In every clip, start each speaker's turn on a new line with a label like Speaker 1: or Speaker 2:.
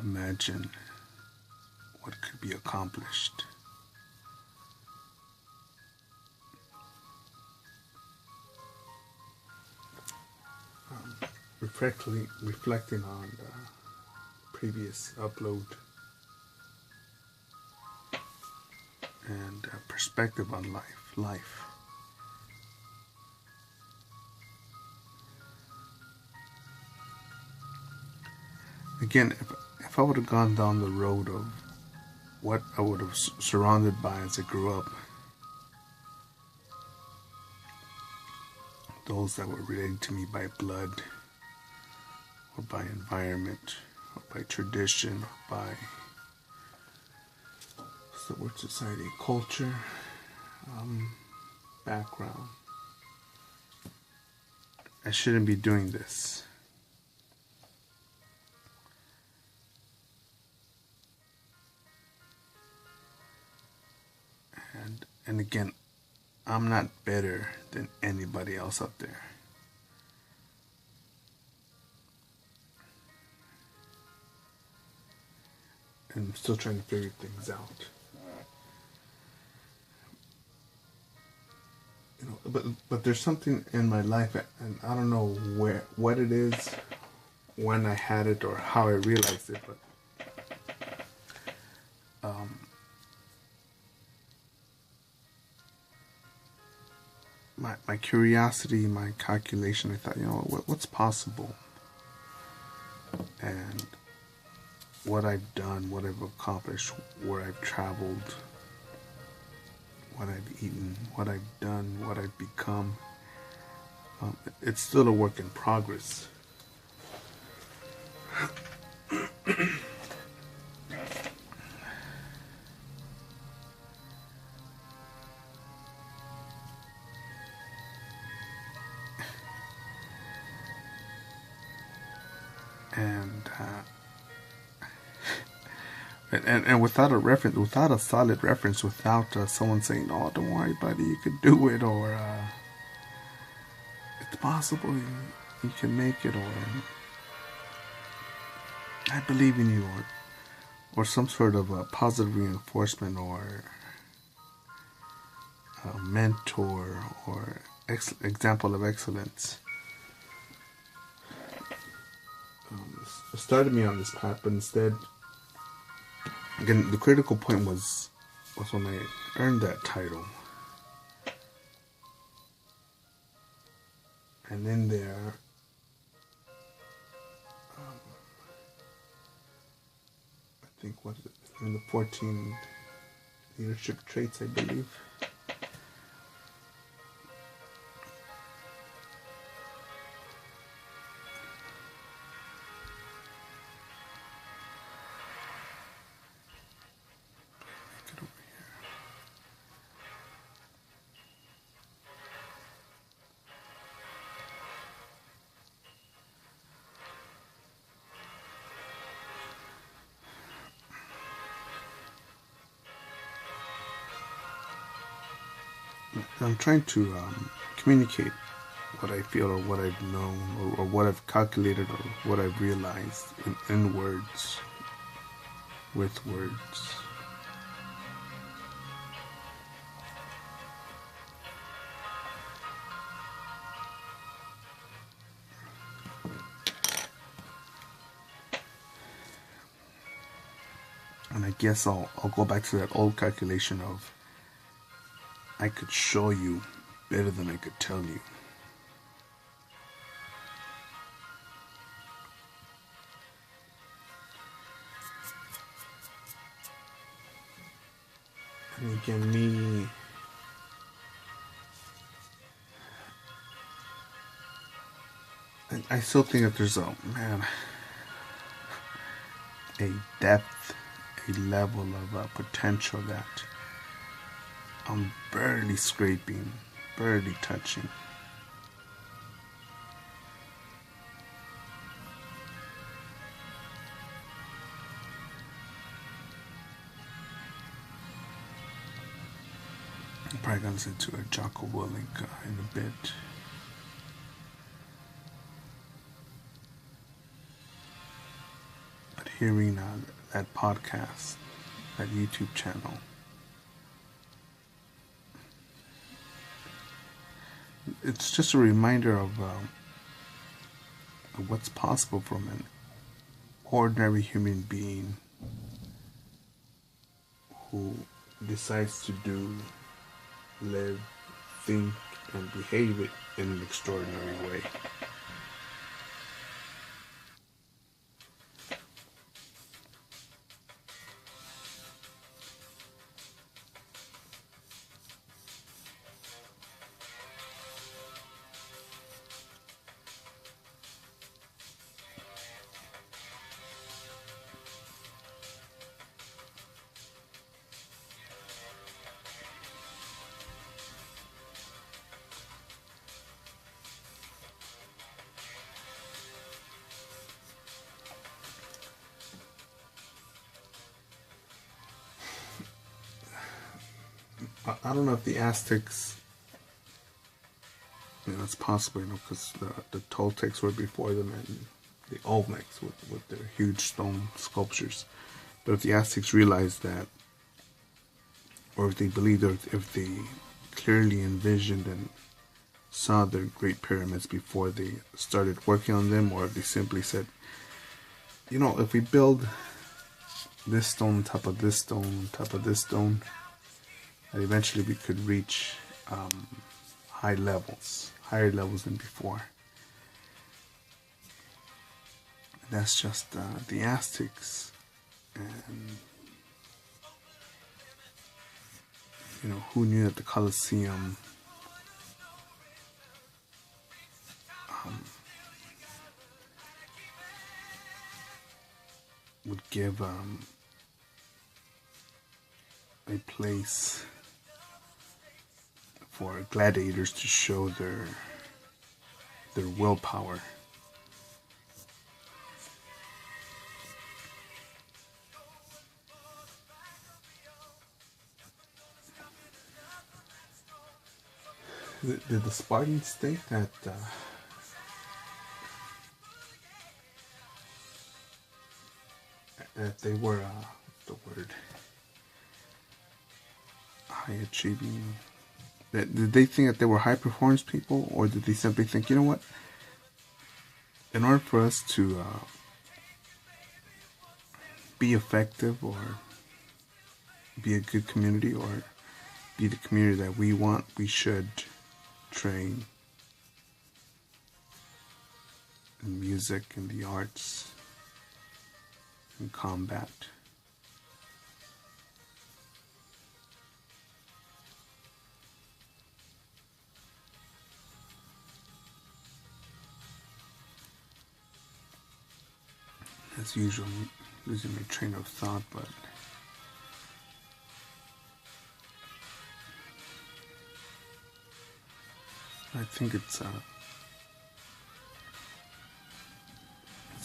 Speaker 1: imagine what could be accomplished. Reflecting on the previous upload and perspective on life. Again, if I would have gone down the road of what I would have surrounded by as I grew up, those that were related to me by blood, or by environment, or by tradition, or by what's the word, society, culture, background, I shouldn't be doing this. And again, I'm not better than anybody else out there. And I'm still trying to figure things out. You know, but there's something in my life, and I don't know what it is, when I had it, or how I realized it, but my curiosity, my calculation, I thought, you know, what's possible? And what I've done, what I've accomplished, where I've traveled, what I've eaten, what I've done, what I've become, it's still a work in progress. And without a reference, without a solid reference, without someone saying, "Oh, don't worry, buddy, you could do it," or "It's possible, you can make it," or "I believe in you," or some sort of a positive reinforcement, or a mentor, or example of excellence. Started me on this path, but instead, again, the critical point was when I earned that title. And in there, I think, what is it? In the 14 leadership traits, I believe. I'm trying to communicate what I feel, or what I've known, or what I've calculated, or what I've realized in words, with words. And I guess I'll go back to that old calculation of, I could show you better than I could tell you. And again, I still think that there's a depth, a level of potential that I'm barely scraping, barely touching. I'm probably going to listen to a Jocko Willink in a bit. But hearing that podcast, that YouTube channel. It's just a reminder of what's possible from an ordinary human being who decides to do, live, think, and behave it in an extraordinary way. I don't know if the Aztecs, it's possible, because the Toltecs were before them, and the Olmecs with their huge stone sculptures. But if the Aztecs realized that, or if they believed, or if they clearly envisioned and saw their great pyramids before they started working on them, or if they simply said, if we build this stone on top of this stone on top of this stone, that eventually we could reach higher levels than before. And that's just the Aztecs, and who knew that the Colosseum would give a place for gladiators to show their willpower. Did the Spartans think that they were high achieving? Did they think that they were high performance people, or did they simply think, in order for us to be effective, or be a good community, or be the community that we want, we should train in music, in the arts, in combat? As usual, losing my train of thought, but I think it's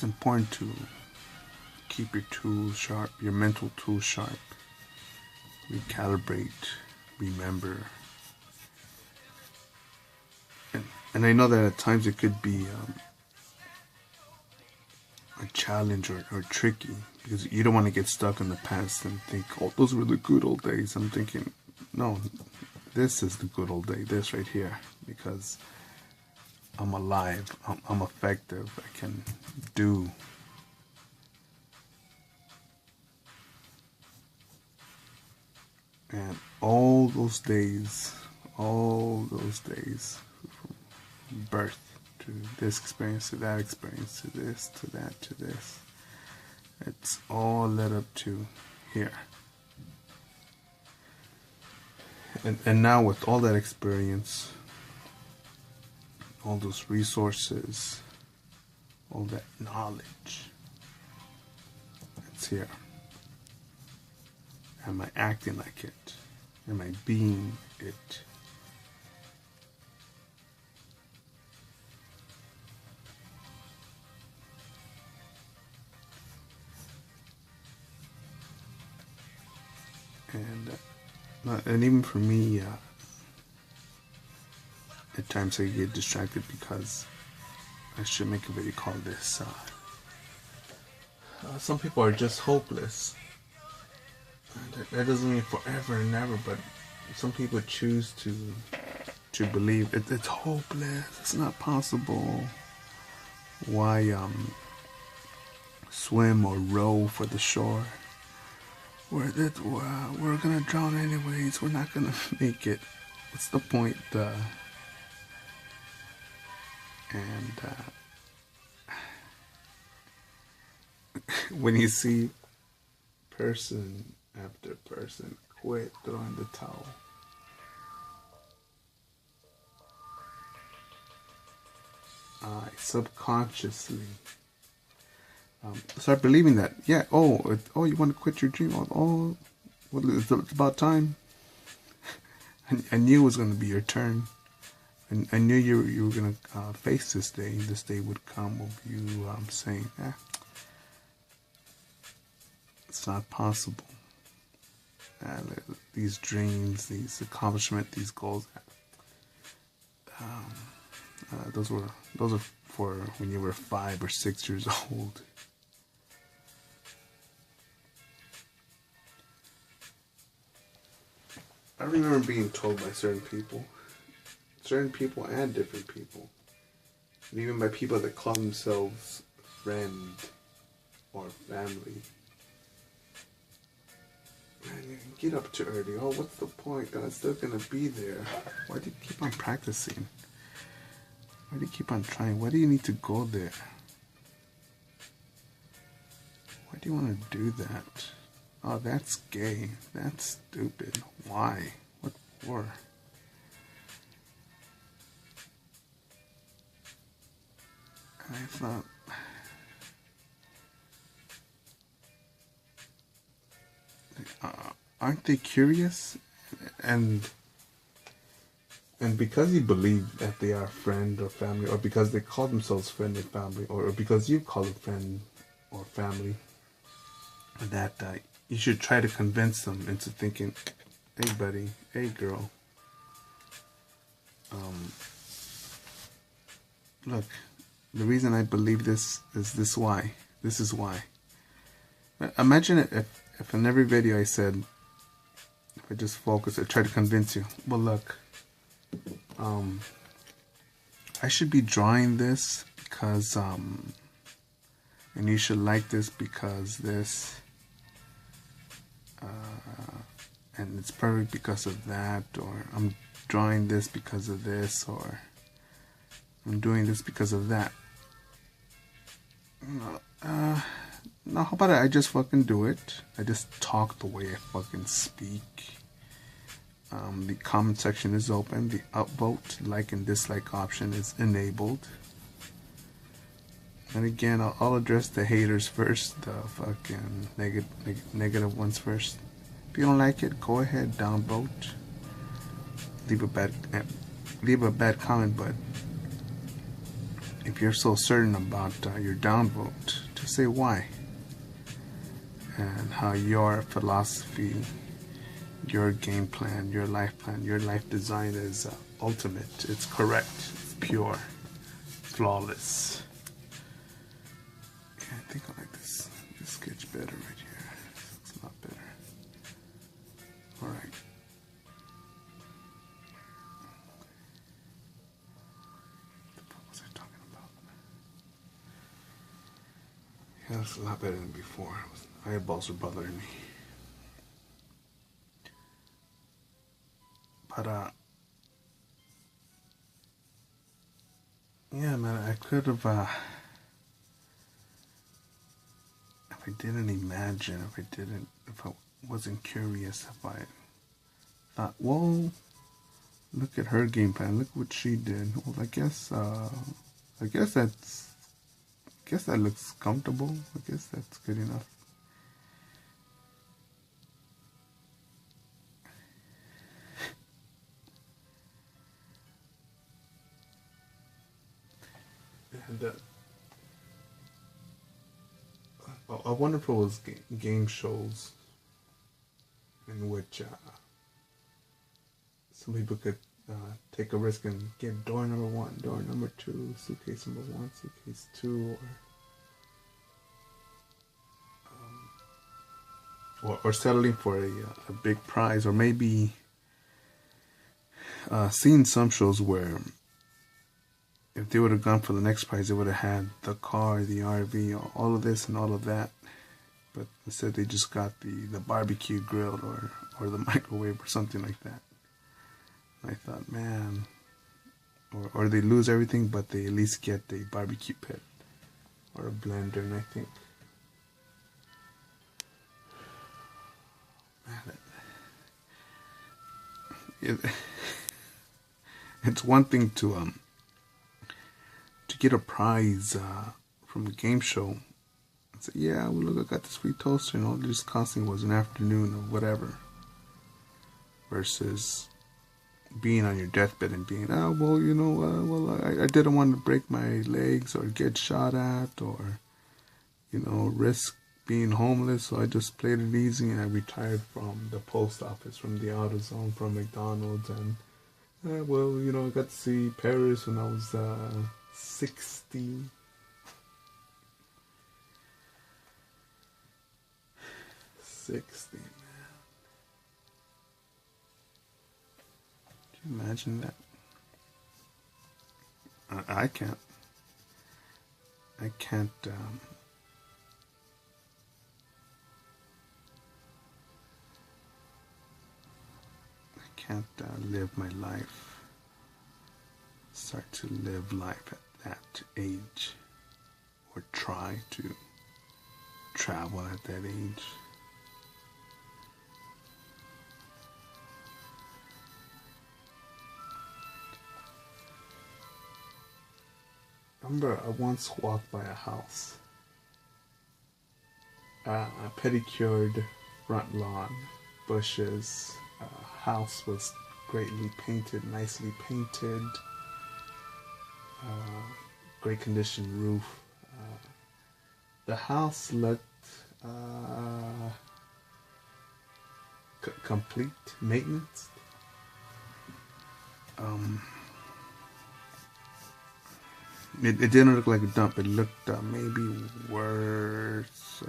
Speaker 1: important to keep your tools sharp, your mental tools sharp, recalibrate, remember. And I know that at times it could be a challenge or tricky, because you don't want to get stuck in the past and think, those were the good old days. I'm thinking, no, this is the good old day, this right here, because I'm alive, I'm effective, I can do. And all those days, from birth to this experience, to that experience, to this, to that, to this, it's all led up to here. And now with all that experience, all those resources, all that knowledge, it's here. Am I acting like it? Am I being it? And even for me, at times I get distracted because I should make a video called this Some people are just hopeless. That doesn't mean forever and ever, but some people choose to believe it's hopeless. It's not possible. Why swim or row for the shore? We're gonna drown anyways. We're not gonna make it. What's the point? And when you see person after person quit throwing the towel, I subconsciously start believing that. Yeah. Oh, you want to quit your dream? Oh, well, it's about time. I knew it was going to be your turn. And I knew you were going to face this day. This day would come of you saying, it's not possible. These dreams, these accomplishments, these goals, those are for when you were 5 or 6 years old. I remember being told by certain people and different people, and even by people that call themselves friend or family, man, you get up too early. Oh, what's the point? God's still gonna be there. Why do you keep on practicing? Why do you keep on trying? Why do you need to go there? Why do you want to do that? Oh, that's gay. That's stupid. Why? What for? And I thought, aren't they curious? And because you believe that they are friend or family, or because they call themselves friend or family, or because you call them friend or family, that you should try to convince them into thinking, hey buddy, hey girl, look, the reason I believe this is this why. This is why. Imagine if in every video I said, if I just focus, I try to convince you, well look, I should be drawing this because, and you should like this because this, and it's perfect because of that, or I'm drawing this because of this, or I'm doing this because of that. No, how about I just fucking do it? I just talk the way I fucking speak. The comment section is open. The upvote, like and dislike option is enabled. And again, I'll address the haters first, the fucking negative ones first. If you don't like it, go ahead, downvote. Leave a bad comment, but if you're so certain about your downvote, just say why and how your philosophy, your game plan, your life design is ultimate. It's correct. It's pure. Flawless. Yeah, I think I like this sketch better right here. This looks a lot better. Alright. What was I talking about? Yeah, that's a lot better than before. Eyeballs were bothering me. But yeah, man, I could have if I didn't imagine, if I wasn't curious, if I thought, well, look at her game plan, look what she did. Well, I guess that looks comfortable. I guess that's good enough. And I wonder if it was game shows in which some people could take a risk and get door number 1, door number 2, suitcase number 1, suitcase 2, or or settling for a big prize, or maybe seen some shows where if they would have gone for the next prize, they would have had the car, the RV, all of this and all of that. But instead, they just got the barbecue grill or the microwave or something like that. And I thought, man, or they lose everything, but they at least get a barbecue pit or a blender. And I think, man, it's one thing to get a prize from the game show and say, yeah, well, look, I got this free toaster, and all this costing was an afternoon or whatever, versus being on your deathbed and being, oh, well, you know, I didn't want to break my legs or get shot at or, you know, risk being homeless, so I just played it easy, and I retired from the post office, from the AutoZone, from McDonald's, and well, you know, I got to see Paris when I was 60. 60, man. Can you imagine that? I can't. I can't. I can't live my life. Start to live life at that age, or try to travel at that age. I remember I once walked by a house, a pedicured front lawn, bushes, house was greatly painted, nicely painted, great condition roof. The house looked complete maintenance. It didn't look like a dump. It looked maybe worth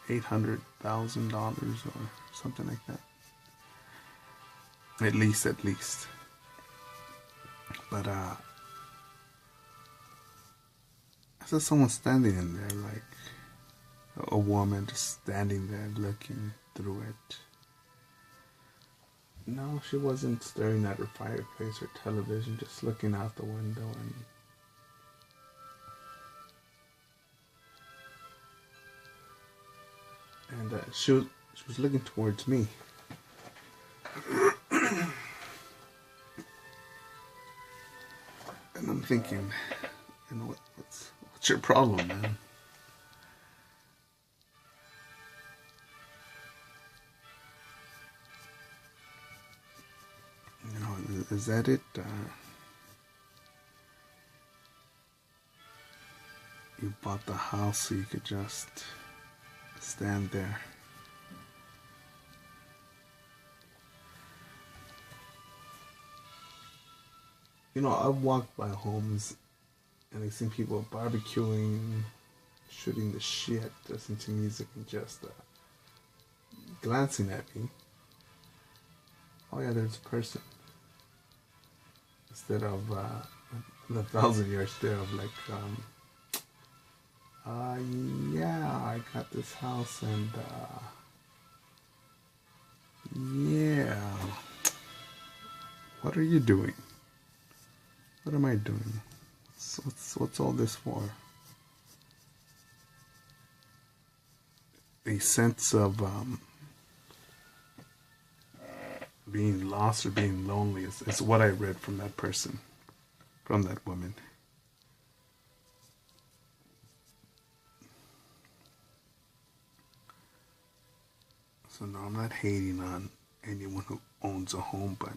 Speaker 1: $800,000 or something like that. At least. But I saw someone standing in there, like a woman just standing there looking through it. No, she wasn't staring at her fireplace or television, just looking out the window, and she was looking towards me. And I'm thinking, you know, what's your problem, man? You know, is that it? You bought the house so you could just stand there. You know, I've walked by homes and I've seen people barbecuing, shooting the shit, listening to music, and just glancing at me. Oh yeah, there's a person. Instead of the 1,000-yard stare of like, yeah, I got this house, and yeah, what are you doing? What am I doing? What's all this for? A sense of being lost or being lonely is what I read from that person, from that woman. So no, I'm not hating on anyone who owns a home, but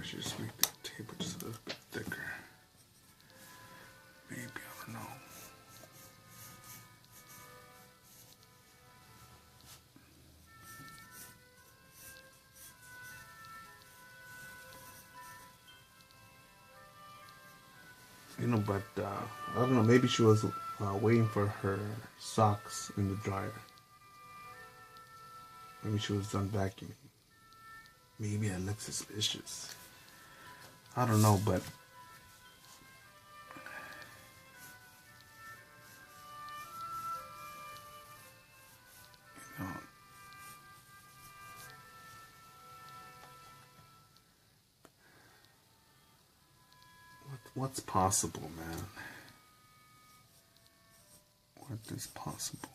Speaker 1: should just make the table just a little bit thicker. Maybe, I don't know. But I don't know. Maybe she was waiting for her socks in the dryer. Maybe she was done vacuuming. Maybe I look suspicious. I don't know, but you know, what's possible, man? What is possible?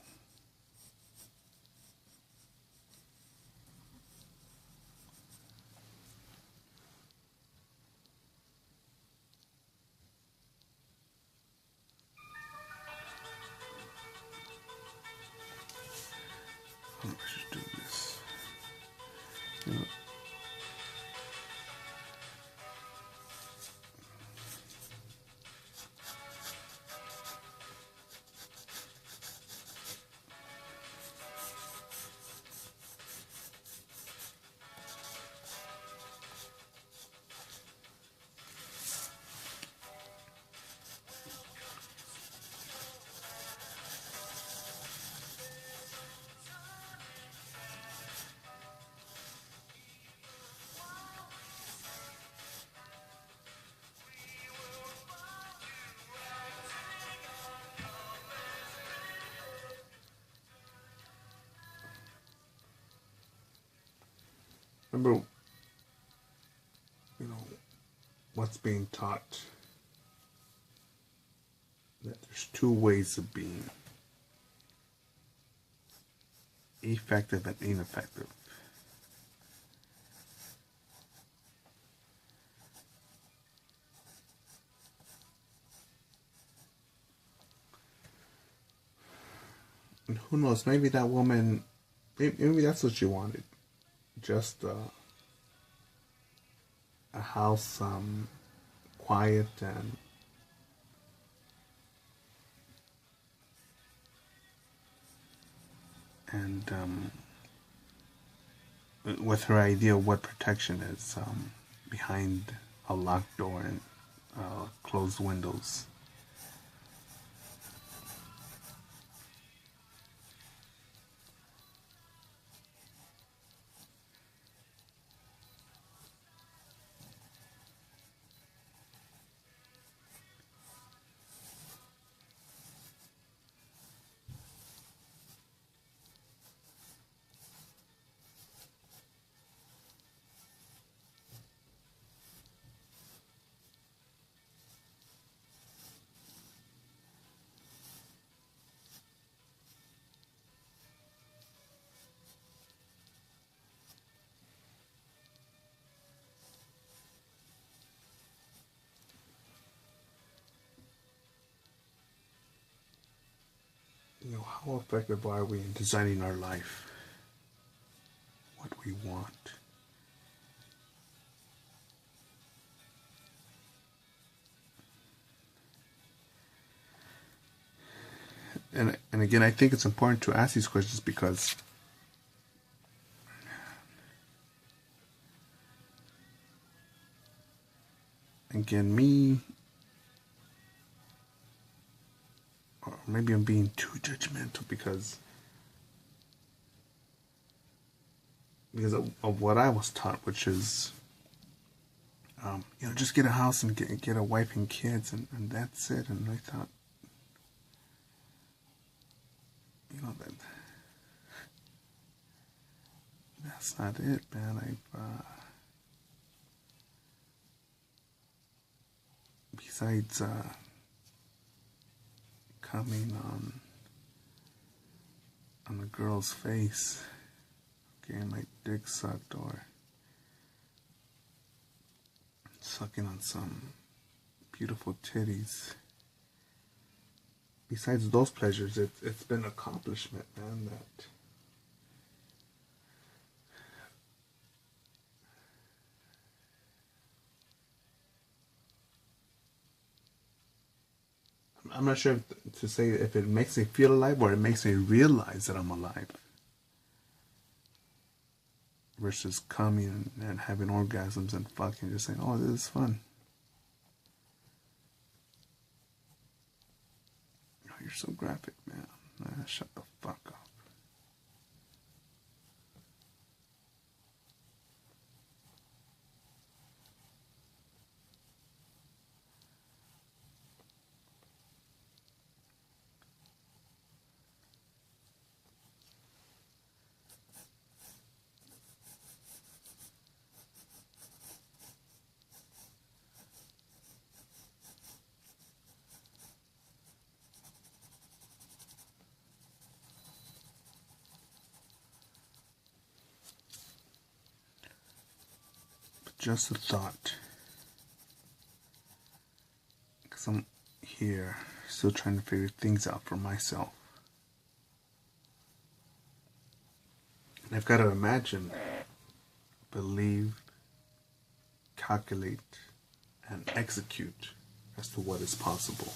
Speaker 1: I should do this. You know, remember, what's being taught, that there's two ways of being: effective and ineffective. And who knows, maybe that woman, maybe that's what she wanted. Just a house, quiet and with her idea of what protection is, behind a locked door and closed windows. How effective are we in designing our life? What we want? And again, I think it's important to ask these questions because again, or maybe I'm being too judgmental because of what I was taught, which is, just get a house and get a wife and kids, and that's it. And I thought, that's not it, man. Besides coming on a girl's face, getting my dick sucked, or sucking on some beautiful titties. Besides those pleasures, it's been an accomplishment, man, that I'm not sure to say if it makes me feel alive or it makes me realize that I'm alive. Versus coming and having orgasms and fucking just saying, oh, this is fun. Oh, you're so graphic, man. Shut the fuck up. Just a thought. Because I'm here still trying to figure things out for myself. And I've got to imagine, believe, calculate, and execute as to what is possible.